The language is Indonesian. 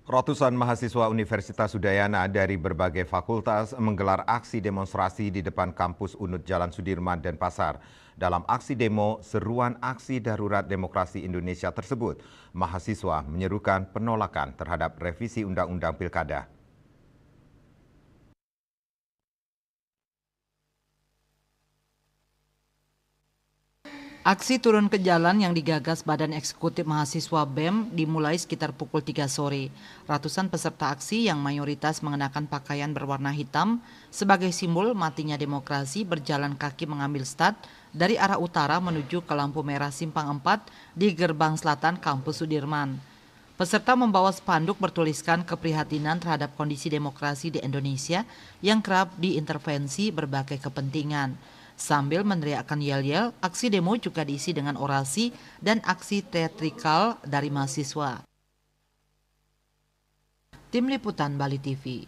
Ratusan mahasiswa Universitas Udayana dari berbagai fakultas menggelar aksi demonstrasi di depan kampus UNUD Jalan Sudirman dan Pasar. Dalam aksi demo seruan aksi darurat demokrasi Indonesia tersebut, mahasiswa menyerukan penolakan terhadap revisi Undang-Undang Pilkada. Aksi turun ke jalan yang digagas Badan Eksekutif Mahasiswa BEM dimulai sekitar pukul 3 sore. Ratusan peserta aksi yang mayoritas mengenakan pakaian berwarna hitam sebagai simbol matinya demokrasi berjalan kaki mengambil start dari arah utara menuju ke lampu merah Simpang 4 di gerbang selatan kampus Sudirman. Peserta membawa spanduk bertuliskan keprihatinan terhadap kondisi demokrasi di Indonesia yang kerap diintervensi berbagai kepentingan. Sambil meneriakkan yel-yel, aksi demo juga diisi dengan orasi dan aksi teatrikal dari mahasiswa. Tim Liputan Bali TV.